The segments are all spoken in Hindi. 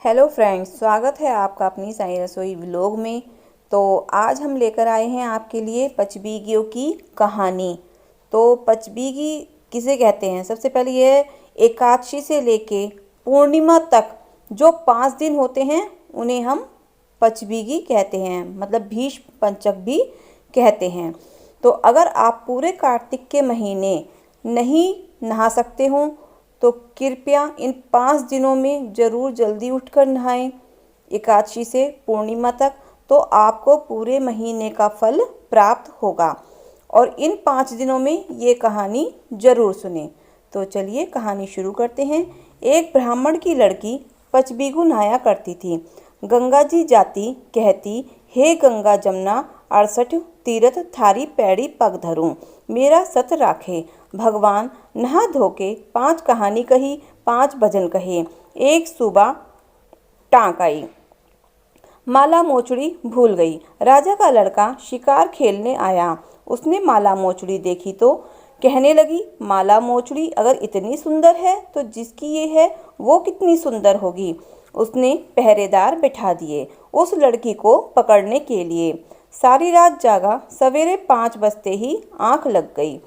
हेलो फ्रेंड्स, स्वागत है आपका अपनी साई रसोई व्लॉग में। तो आज हम लेकर आए हैं आपके लिए पचबीगियों की कहानी। तो पचबीगी किसे कहते हैं? सबसे पहले ये एकादशी से लेके पूर्णिमा तक जो 5 दिन होते हैं उन्हें हम पचबीगी कहते हैं, मतलब भीष्म पंचक भी कहते हैं। तो अगर आप पूरे कार्तिक के महीने नहीं नहा सकते हो तो कृपया इन 5 दिनों में ज़रूर जल्दी उठकर नहाएं। एकादशी से पूर्णिमा तक तो आपको पूरे महीने का फल प्राप्त होगा। और इन 5 दिनों में ये कहानी ज़रूर सुने। तो चलिए कहानी शुरू करते हैं। एक ब्राह्मण की लड़की पचबीगु नहाया करती थी। गंगा जी जाती कहती, हे गंगा जमुना 68 तीरथ थारी पैड़ी पग धरूं, मेरा सत राखे। भगवान नहा धो के 5 कहानी कही, 5 भजन कहे, एक सुबह टाँक आई। माला मोचड़ी भूल गई। राजा का लड़का शिकार खेलने आया। उसने माला मोचड़ी देखी तो कहने लगी, माला मोचड़ी अगर इतनी सुंदर है तो जिसकी ये है वो कितनी सुंदर होगी। उसने पहरेदार बिठा दिए उस लड़की को पकड़ने के लिए। सारी रात जागा, सवेरे 5 बजते ही आंख लग गई।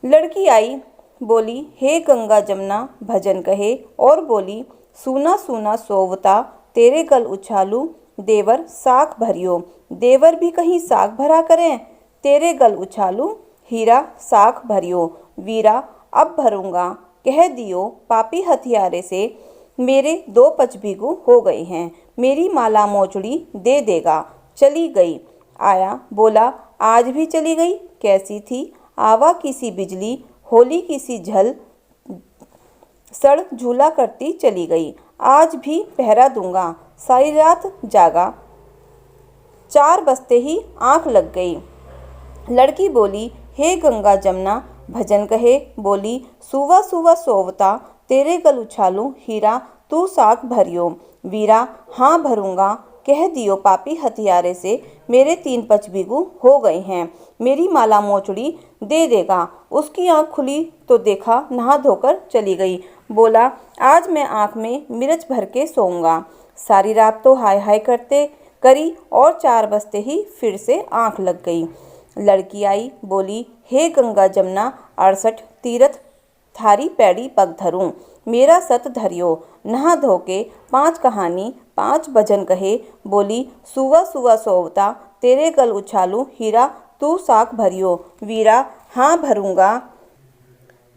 लड़की आई, बोली, हे गंगा जमुना भजन कहे, और बोली, सूना सूना सोवता तेरे गल उछालू, देवर साख भरियो। देवर भी कहीं साख भरा करें, तेरे गल उछालू, हीरा साख भरियो। वीरा अब भरूंगा, कह दियो पापी हथियारे से, मेरे 2 पचबीगु हो गए हैं, मेरी माला मोचड़ी दे देगा। चली गई। आया, बोला, आज भी चली गई? कैसी थी? आवा की सी बिजली, होली की सी झल, सड़ झूला करती चली गई। आज भी पहरा दूंगा। सारी रात जागा, 4 बजते ही आंख लग गई। लड़की बोली, हे गंगा जमुना भजन कहे, बोली, सुवा सुवा सोवता तेरे गल उछालूं, हीरा तू साख भरियो। वीरा हाँ भरूंगा, कह दियो पापी हथियारे से, मेरे 3 पचबीगु हो गए हैं, मेरी माला मोचड़ी दे देगा। उसकी आंख खुली तो देखा नहा धोकर चली गई। बोला, आज मैं आंख में मिर्च भर के सोऊंगा। सारी रात तो हाय हाय करते करी और 4 बजते ही फिर से आंख लग गई। लड़की आई, बोली, हे गंगा जमुना 68 तीरथ थारी पैड़ी पग धरूं, मेरा सत धरियो। नहा धो के 5 कहानी 5 भजन कहे, बोली, सुवा सुवा सोवता तेरे गल उछालू, हीरा तू साख भरियो। वीरा हाँ भरूंगा,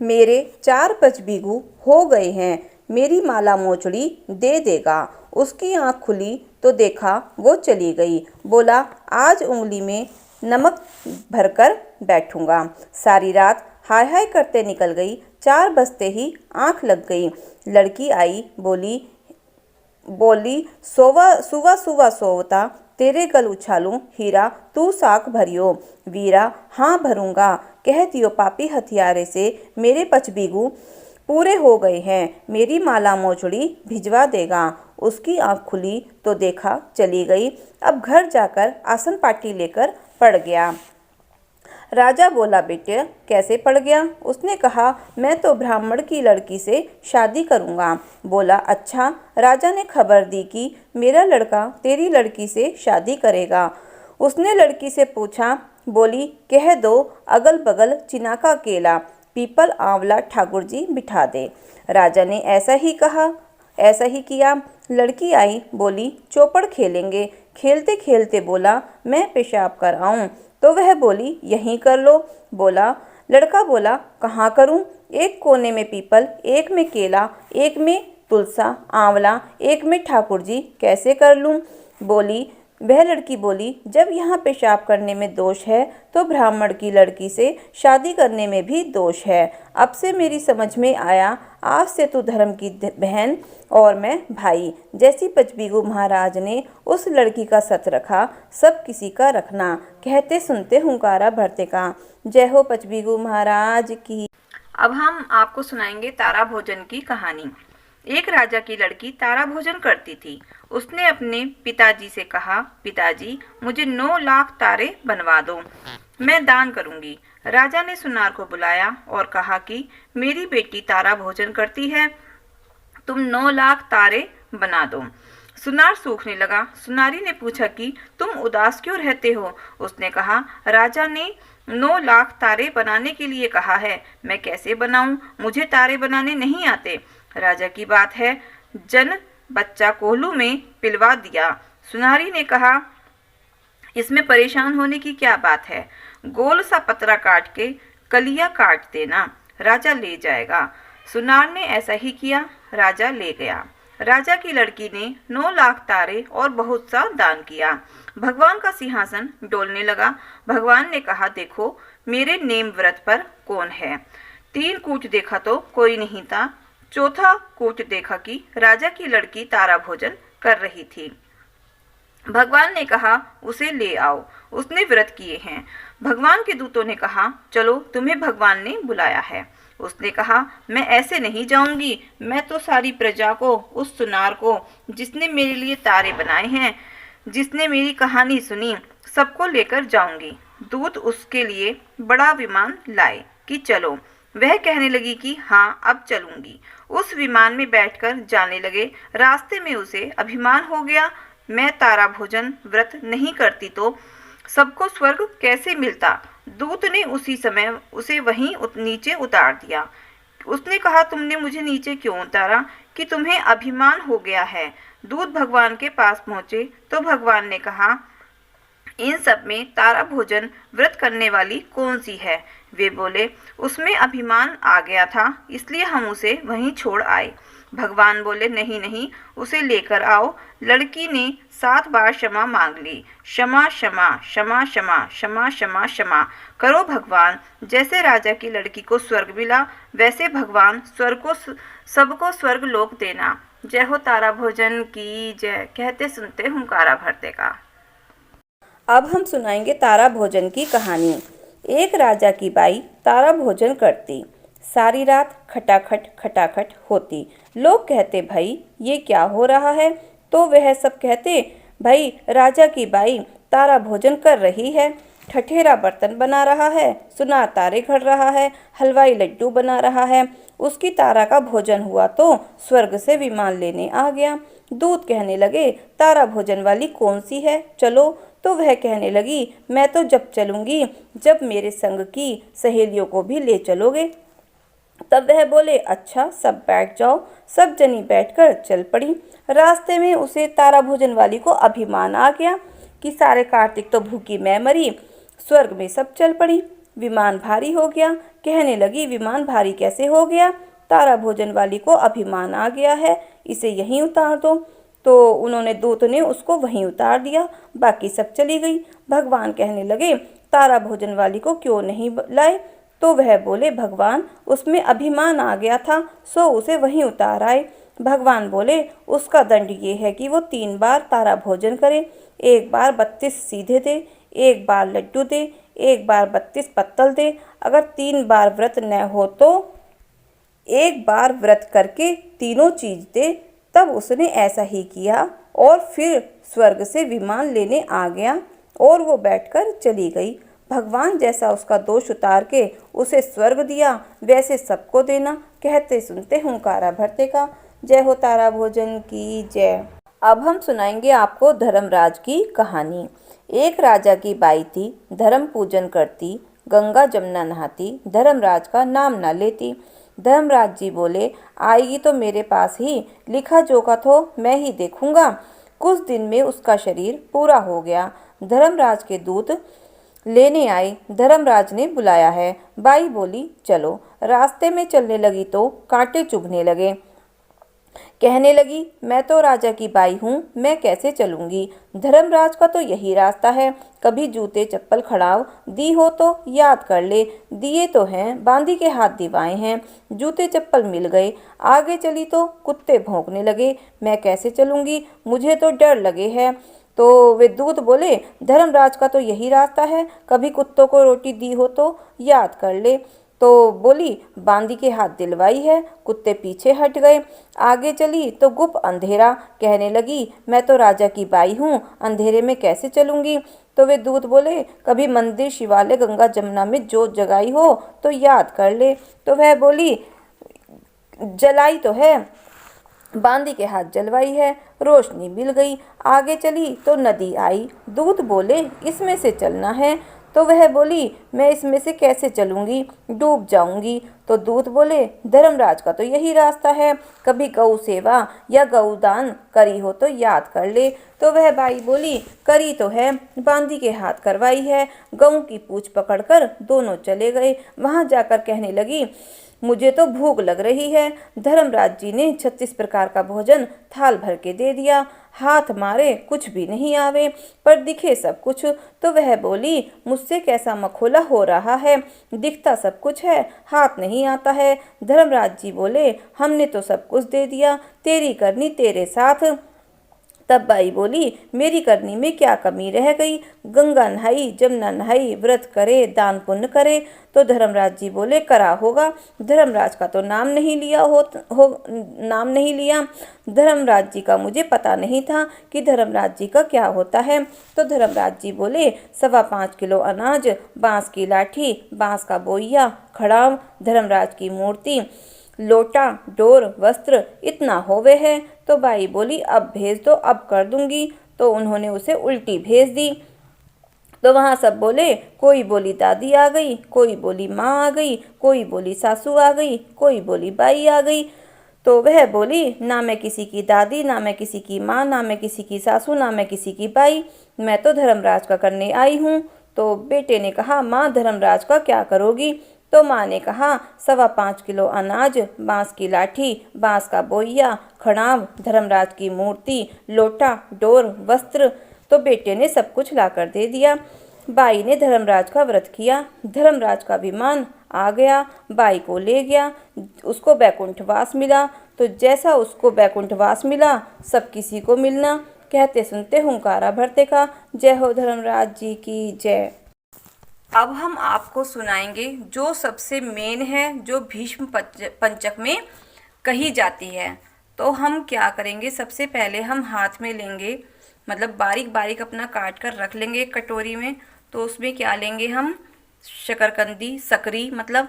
मेरे 4 पचबीगु हो गए हैं, मेरी माला मोचड़ी दे देगा। उसकी आंख खुली तो देखा वो चली गई। बोला, आज उंगली में नमक भरकर बैठूंगा। सारी रात हाय हाय करते निकल गई। 4 बजते ही आंख लग गई। लड़की आई, बोली, सोवा सुवा सुवा सोवता तेरे गल उछालूं, हीरा तू साख भरियो। वीरा हाँ भरूंगा, कह दियो पापी हथियारे से, मेरे पचबीगु पूरे हो गए हैं, मेरी माला मोचड़ी भिजवा देगा। उसकी आंख खुली तो देखा चली गई। अब घर जाकर आसन पाटी लेकर पड़ गया। राजा बोला, बेटे कैसे पड़ गया? उसने कहा, मैं तो ब्राह्मण की लड़की से शादी करूंगा। बोला, अच्छा। राजा ने खबर दी कि मेरा लड़का तेरी लड़की से शादी करेगा। उसने लड़की से पूछा, बोली, कह दो अगल बगल चिना का केला, पीपल आंवला ठाकुर जी बिठा दे। राजा ने ऐसा ही कहा, ऐसा ही किया। लड़की आई, बोली, चौपड़ खेलेंगे। खेलते खेलते बोला, मैं पेशाब कर आऊं? तो वह बोली, यहीं कर लो। लड़का बोला, कहाँ करूं? एक कोने में पीपल, एक में केला, एक में तुलसा आंवला, एक में ठाकुर जी, कैसे कर लूं? वह लड़की बोली, जब यहाँ पेशाब करने में दोष है तो ब्राह्मण की लड़की से शादी करने में भी दोष है। अब से मेरी समझ में आया, आज से तू धर्म की बहन और मैं भाई। जैसी पचबीगु महाराज ने उस लड़की का सत रखा, सब किसी का रखना। कहते सुनते हुंकारा भरते का। जय हो पचबीगु महाराज की। अब हम आपको सुनाएंगे तारा भोजन की कहानी। एक राजा की लड़की तारा भोजन करती थी। उसने अपने पिताजी से कहा, पिताजी मुझे 9 लाख तारे बनवा दो, मैं दान करूंगी। राजा ने सुनार को बुलाया और कहा कि मेरी बेटी तारा भोजन करती है, तुम 9 लाख तारे बना दो। सुनार सूखने लगा। सुनारी ने पूछा कि तुम उदास क्यों रहते हो? उसने कहा, राजा ने 9 लाख तारे बनाने के लिए कहा है, मैं कैसे बनाऊं? मुझे तारे बनाने नहीं आते। राजा की बात है, जन बच्चा कोल्हू में पिलवा दिया। सुनारी ने कहा, इसमें परेशान होने की क्या बात है? गोल सा पतरा काट के कलिया काट देना, राजा ले जाएगा। सुनार ने ऐसा ही किया। राजा ले गया। राजा की लड़की ने 9 लाख तारे और बहुत सा दान किया। भगवान का सिंहासन डोलने लगा। भगवान ने कहा, देखो मेरे नेम व्रत पर कौन है? 3 कूच देखा तो कोई नहीं था। चौथा कूच देखा कि राजा की लड़की तारा भोजन कर रही थी। भगवान ने कहा, उसे ले आओ, उसने व्रत किए हैं। भगवान के दूतों ने कहा, चलो तुम्हें भगवान ने बुलाया है। उसने कहा, मैं ऐसे नहीं जाऊंगी। मैं तो सारी प्रजा को, उस सुनार को जिसने मेरे लिए तारे बनाए हैं, जिसने मेरी कहानी सुनी, सबको लेकर जाऊंगी। दूत उसके लिए बड़ा विमान लाए कि चलो। वह कहने लगी कि हाँ, अब चलूंगी। उस विमान में बैठकर जाने लगे। रास्ते में उसे अभिमान हो गया, मैं तारा भोजन व्रत नहीं करती तो सबको स्वर्ग कैसे मिलता? दूत ने उसी समय उसे वहीं नीचे उतार दिया। उसने कहा, तुमने मुझे नीचे क्यों उतारा कि तुम्हें अभिमान हो गया है? दूत भगवान के पास पहुंचे तो भगवान ने कहा, इन सब में तारा भोजन व्रत करने वाली कौन सी है? वे बोले, उसमें अभिमान आ गया था, इसलिए हम उसे वहीं छोड़ आए। भगवान बोले, नहीं नहीं, उसे लेकर आओ। लड़की ने 7 बार क्षमा मांग ली। क्षमा क्षमा क्षमा क्षमा क्षमा क्षमा क्षमा करो भगवान। जैसे राजा की लड़की को स्वर्ग मिला, वैसे भगवान स्वर्ग को सबको स्वर्ग लोक देना। जय हो तारा भोजन की जय। कहते सुनते हुंकारा भरते का। अब हम सुनाएंगे तारा भोजन की कहानी। एक राजा की बाई तारा भोजन करती। सारी रात खटाखट खटाखट होती। लोग कहते, भाई ये क्या हो रहा है? तो वह सब कहते, भाई राजा की बाई तारा भोजन कर रही है। ठठेरा बर्तन बना रहा है, सुनार तारे घड़ रहा है, हलवाई लड्डू बना रहा है। उसकी तारा का भोजन हुआ तो स्वर्ग से विमान लेने आ गया। दूत कहने लगे, तारा भोजन वाली कौन सी है? चलो। तो वह कहने लगी, मैं तो जब चलूंगी जब मेरे संग की सहेलियों को भी ले चलोगे। तब वह बोले, अच्छा सब बैठ जाओ। सब जनी बैठकर चल पड़ी। रास्ते में उसे तारा भोजन वाली को अभिमान आ गया कि सारे कार्तिक तो भूखी मैं मरी। स्वर्ग में सब चल पड़ी। विमान भारी हो गया। कहने लगी, विमान भारी कैसे हो गया? तारा भोजन वाली को अभिमान आ गया है, इसे यहीं उतार दो। तो उन्होंने दूत ने उसको वहीं उतार दिया। बाकी सब चली गई। भगवान कहने लगे, तारा भोजन वाली को क्यों नहीं लाए? तो वह बोले, भगवान उसमें अभिमान आ गया था, सो उसे वहीं उतार आए। भगवान बोले, उसका दंड ये है कि वो 3 बार तारा भोजन करे। 1 बार 32 सीधे दे, 1 बार लड्डू दे, 1 बार 32 पत्तल दे। अगर 3 बार व्रत न हो तो 1 बार व्रत करके तीनों चीज दे। तब उसने ऐसा ही किया और फिर स्वर्ग से विमान लेने आ गया और वो बैठकर चली गई। भगवान जैसा उसका दोष उतार के उसे स्वर्ग दिया, वैसे सबको देना। कहते सुनते हुंकारा भरते का। जय हो तारा भोजन की जय। अब हम सुनाएंगे आपको धर्मराज की कहानी। एक राजा की बाई थी, धर्म पूजन करती, गंगा जमुना नहाती, धर्मराज का नाम न लेती। धर्मराज जी बोले, आएगी तो मेरे पास ही, लिखा जोखा तो मैं ही देखूंगा। कुछ दिन में उसका शरीर पूरा हो गया। धर्मराज के दूत लेने आए। धर्मराज ने बुलाया है। बाई बोली, चलो। रास्ते में चलने लगी तो कांटे चुभने लगे। कहने लगी, मैं तो राजा की बाई हूँ, मैं कैसे चलूंगी? धर्मराज का तो यही रास्ता है। कभी जूते चप्पल खड़ाव दी हो तो याद कर ले। दिए तो हैं, बांदी के हाथ दिवाए हैं। जूते चप्पल मिल गए। आगे चली तो कुत्ते भौंकने लगे। मैं कैसे चलूंगी? मुझे तो डर लगे है। तो वे दूत बोले, धर्मराज का तो यही रास्ता है। कभी कुत्तों को रोटी दी हो तो याद कर ले। तो बोली, बांदी के हाथ दिलवाई है। कुत्ते पीछे हट गए। आगे चली तो गुप अंधेरा। कहने लगी, मैं तो राजा की बाई हूँ, अंधेरे में कैसे चलूंगी? तो वे दूत बोले, कभी मंदिर शिवालय गंगा जमुना में जोत जगाई हो तो याद कर ले। तो वह बोली, जलाई तो है, बांदी के हाथ जलवाई है, रोशनी मिल गई। आगे चली तो नदी आई। दूत बोले इसमें से चलना है। तो वह बोली मैं इसमें से कैसे चलूंगी, डूब जाऊंगी। तो दूत बोले धर्मराज का तो यही रास्ता है, कभी गौ सेवा या गौदान करी हो तो याद कर ले। तो वह बाई बोली करी तो है, बांदी के हाथ करवाई है। गऊ की पूंछ पकड़कर दोनों चले गए। वहां जाकर कहने लगी मुझे तो भूख लग रही है। धर्मराज जी ने 36 प्रकार का भोजन थाल भर के दे दिया। हाथ मारे कुछ भी नहीं आवे, पर दिखे सब कुछ। तो वह बोली मुझसे कैसा मखोला हो रहा है, दिखता सब कुछ है, हाथ नहीं आता है। धर्मराज जी बोले हमने तो सब कुछ दे दिया, तेरी करनी तेरे साथ। तब बाई बोली मेरी करनी में क्या कमी रह गई, गंगा नहाई जमुना नहाई, व्रत करे दान पुण्य करे। तो धर्मराज जी बोले करा होगा, धर्मराज का तो नाम नहीं लिया नाम नहीं लिया। धर्मराज जी का मुझे पता नहीं था कि धर्मराज जी का क्या होता है। तो धर्मराज जी बोले 5.25 किलो अनाज, बांस की लाठी, बांस का बोइया, खड़ाव, धर्मराज की मूर्ति, लोटा, डोर, वस्त्र, इतना होवे है। तो बाई बोली अब भेज दो, अब कर दूंगी। तो उन्होंने उसे उल्टी भेज दी। तो वहां सब बोले, कोई बोली दादी आ गई, कोई बोली माँ आ गई, कोई बोली सासू आ गई, कोई बोली बाई आ गई। तो वह बोली ना मैं किसी की दादी, ना मैं किसी की माँ, ना मैं किसी की सासू, ना मैं किसी की बाई, मैं तो धर्मराज का करने आई हूँ। तो बेटे ने कहा माँ धर्मराज का क्या करोगी। तो माँ ने कहा 5.25 किलो अनाज, बांस की लाठी, बांस का बोइया, खड़ाव, धर्मराज की मूर्ति, लोटा, डोर, वस्त्र। तो बेटे ने सब कुछ लाकर दे दिया। बाई ने धर्मराज का व्रत किया। धर्मराज का विमान आ गया, बाई को ले गया, उसको बैकुंठवास मिला। तो जैसा उसको बैकुंठवास मिला सब किसी को मिलना। कहते सुनते हुंकारा भरते का। जय हो धर्मराज जी की जय। अब हम आपको सुनाएंगे जो सबसे मेन है, जो भीष्म पंचक में कही जाती है। तो हम क्या करेंगे, सबसे पहले हम हाथ में लेंगे, मतलब बारीक बारीक अपना काट कर रख लेंगे एक कटोरी में। तो उसमें क्या लेंगे हम, शकरकंदी, सकरी मतलब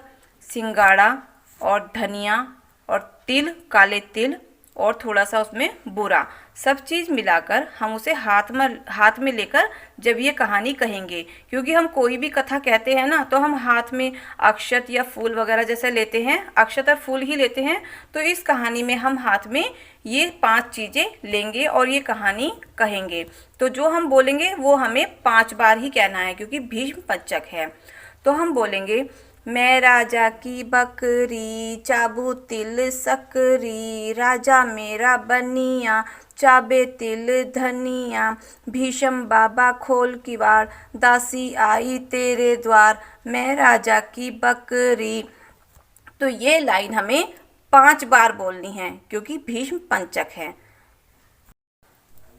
सिंगाड़ा, और धनिया, और तिल, काले तिल, और थोड़ा सा उसमें बूरा, सब चीज़ मिलाकर हम उसे हाथ में लेकर जब ये कहानी कहेंगे, क्योंकि हम कोई भी कथा कहते हैं ना तो हम हाथ में अक्षत या फूल वगैरह जैसे लेते हैं, अक्षत और फूल ही लेते हैं। तो इस कहानी में हम हाथ में ये 5 चीज़ें लेंगे और ये कहानी कहेंगे। तो जो हम बोलेंगे वो हमें 5 बार ही कहना है, क्योंकि भीष्म पंचक है। तो हम बोलेंगे मैं राजा की बकरी, चाबू तिल सकरी, राजा मेरा बनिया, चाबे तिल धनिया, भीषम बाबा खोल किवाड़, दासी आई तेरे द्वार, मैं राजा की बकरी। तो ये लाइन हमें 5 बार बोलनी है, क्योंकि भीष्म पंचक है।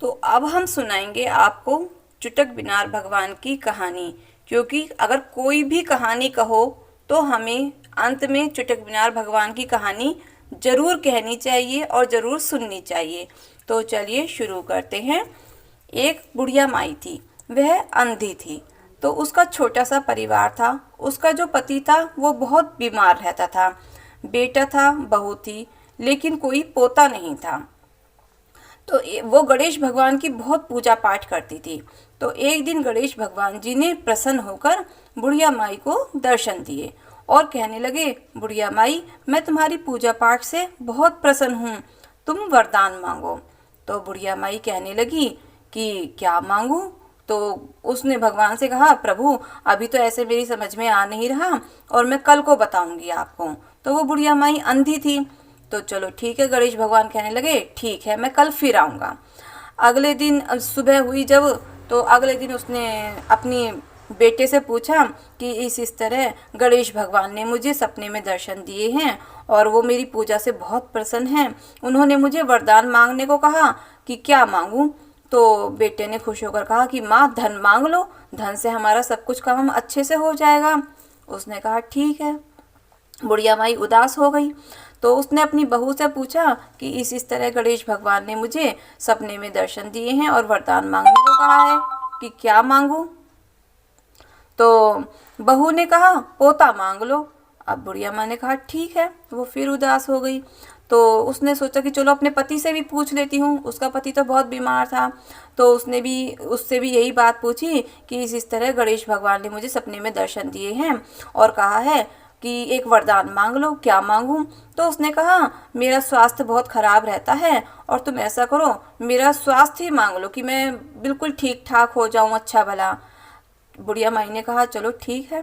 तो अब हम सुनाएंगे आपको चुटक बिनार भगवान की कहानी, क्योंकि अगर कोई भी कहानी कहो तो हमें अंत में चुटक बिनार भगवान की कहानी जरूर कहनी चाहिए और जरूर सुननी चाहिए। तो चलिए शुरू करते हैं। एक बुढ़िया माई थी, वह अंधी थी। तो उसका छोटा सा परिवार था। उसका जो पति था वो बहुत बीमार रहता था। बेटा था, बहू थी, लेकिन कोई पोता नहीं था। तो वो गणेश भगवान की बहुत पूजा पाठ करती थी। तो एक दिन गणेश भगवान जी ने प्रसन्न होकर बुढ़िया माई को दर्शन दिए और कहने लगे, बुढ़िया माई मैं तुम्हारी पूजा पाठ से बहुत प्रसन्न हूँ, तुम वरदान मांगो। तो बुढ़िया माई कहने लगी कि क्या मांगू। तो उसने भगवान से कहा, प्रभु अभी तो ऐसे मेरी समझ में आ नहीं रहा और मैं कल को बताऊंगी आपको। तो वो बुढ़िया माई अंधी थी। तो चलो ठीक है, गणेश भगवान कहने लगे ठीक है मैं कल फिर आऊँगा। अगले दिन सुबह हुई जब, तो अगले दिन उसने अपनी बेटे से पूछा कि इस तरह गणेश भगवान ने मुझे सपने में दर्शन दिए हैं और वो मेरी पूजा से बहुत प्रसन्न हैं। उन्होंने मुझे वरदान मांगने को कहा कि क्या मांगूं। तो बेटे ने खुश होकर कहा कि माँ धन मांग लो, धन से हमारा सब कुछ काम अच्छे से हो जाएगा। उसने कहा ठीक है। बुढ़िया माई उदास हो गई। तो उसने अपनी बहू से पूछा कि इस तरह गणेश भगवान ने मुझे सपने में दर्शन दिए हैं और वरदान मांगने को कहा है कि क्या मांगूं। तो बहू ने कहा पोता मांग लो। अब बुढ़िया माँ ने कहा ठीक है। वो फिर उदास हो गई। तो तो उसने सोचा कि चलो अपने पति से भी पूछ लेती हूँ। उसका पति तो बहुत बीमार था, तो उससे भी यही बात पूछी कि इस तरह गणेश भगवान ने मुझे सपने में दर्शन दिए हैं और कहा है कि एक वरदान मांग लो, क्या मांगूं। तो उसने कहा मेरा स्वास्थ्य बहुत खराब रहता है और तुम ऐसा करो मेरा स्वास्थ्य ही मांग लो कि मैं बिल्कुल ठीक ठाक हो जाऊं, अच्छा भला। बुढ़िया माई ने कहा चलो ठीक है।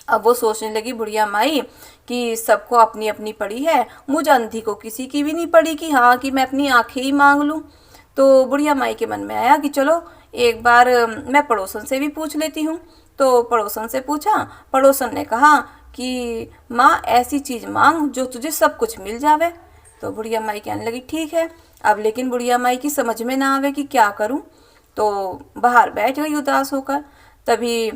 अब वो सोचने लगी बुढ़िया माई कि सबको अपनी अपनी पड़ी है, मुझ अंधी को किसी की भी नहीं पड़ी कि हाँ कि मैं अपनी आंखें ही मांग लूं। तो बुढ़िया माई के मन में आया कि चलो एक बार मैं पड़ोसन से भी पूछ लेती हूँ। तो पड़ोसन से पूछा, पड़ोसन ने कहा कि माँ ऐसी चीज़ मांग जो तुझे सब कुछ मिल जावे। तो बुढ़िया माई कहने लगी ठीक है। अब लेकिन बुढ़िया माई की समझ में ना आवे कि क्या करूँ, तो बाहर बैठ गई उदास होकर। तभी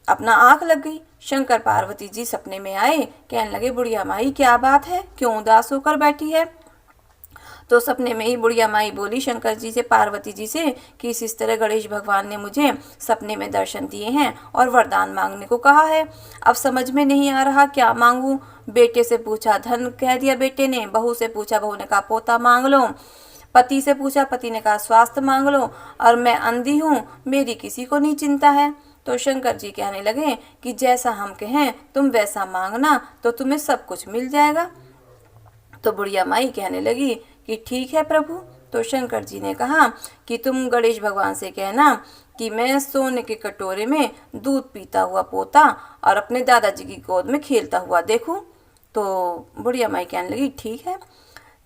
अपना आँख लग गई। शंकर पार्वती जी सपने में आए, कहने लगे बुढ़िया माई क्या बात है, क्यों उदास होकर बैठी है। तो सपने में ही बुढ़िया माई बोली शंकर जी से, पार्वती जी से कि इस तरह गणेश भगवान ने मुझे सपने में दर्शन दिए हैं और वरदान मांगने को कहा है। अब समझ में नहीं आ रहा क्या मांगूं। बेटे से पूछा धन कह दिया बेटे ने, बहू से पूछा बहू ने कहा पोता मांग लो, पति से पूछा पति ने कहा स्वास्थ्य मांग लो, और मैं अंधी हूँ, मेरी किसी को नहीं चिंता है। तो शंकर जी कहने लगे कि जैसा हम कहें तुम वैसा मांगना तो तुम्हें सब कुछ मिल जाएगा। तो बुढ़िया माई कहने लगी कि ठीक है प्रभु। तो शंकर जी ने कहा कि तुम गणेश भगवान से कहना कि मैं सोने के कटोरे में दूध पीता हुआ पोता और अपने दादाजी की गोद में खेलता हुआ देखूं। तो बुढ़िया माई कहने लगी ठीक है।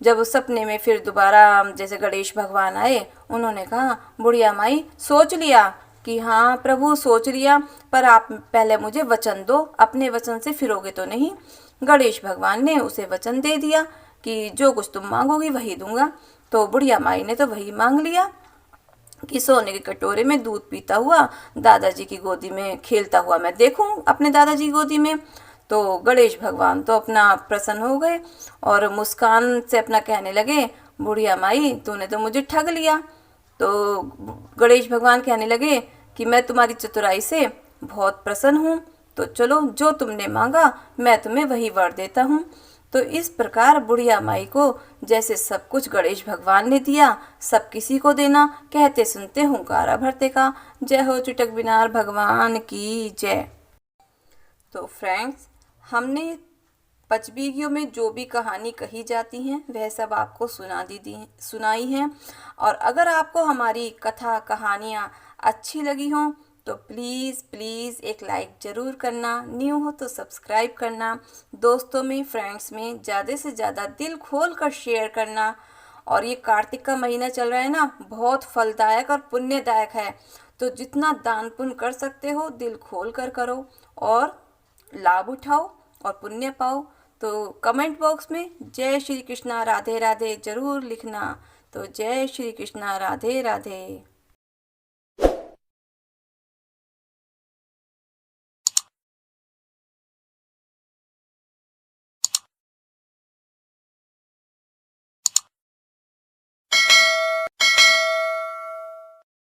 जब उस सपने में फिर दोबारा जैसे गणेश भगवान आए, उन्होंने कहा बुढ़िया माई सोच लिया कि हाँ प्रभु सोच लिया, पर आप पहले मुझे वचन दो, अपने वचन से फिरोगे तो नहीं। गणेश भगवान ने उसे वचन दे दिया कि जो कुछ तुम मांगोगी वही दूंगा। तो बुढ़िया माई ने तो वही मांग लिया कि सोने के कटोरे में दूध पीता हुआ दादाजी की गोदी में खेलता हुआ मैं देखूं अपने दादाजी की गोदी में। तो गणेश भगवान तो अपना प्रसन्न हो गए और मुस्कान से अपना कहने लगे बुढ़िया माई तूने तो मुझे ठग लिया। तो गणेश भगवान कहने लगे कि मैं तुम्हारी चतुराई से बहुत प्रसन्न हूँ, तो चलो जो तुमने मांगा मैं तुम्हें वही वर देता हूँ। तो इस प्रकार बुढ़िया माई को जैसे सब कुछ गणेश भगवान ने दिया, सब किसी को देना, कहते सुनते हुंकारा भरते का। जय हो चुटक बिनार भगवान की जय। तो फ्रेंड्स, हमने पचबीगियों में जो भी कहानी कही जाती हैं वह सब आपको सुनाई हैं। और अगर आपको हमारी कथा कहानियाँ अच्छी लगी हों तो प्लीज़ प्लीज़ एक लाइक ज़रूर करना, न्यू हो तो सब्सक्राइब करना, दोस्तों में फ्रेंड्स में ज़्यादा से ज़्यादा दिल खोल कर शेयर करना। और ये कार्तिक का महीना चल रहा है ना, बहुत फलदायक और पुण्यदायक है, तो जितना दान पुण्य कर सकते हो दिल खोल कर करो और लाभ उठाओ और पुण्य पाओ। तो कमेंट बॉक्स में जय श्री कृष्णा राधे राधे ज़रूर लिखना। तो जय श्री कृष्णा राधे राधे।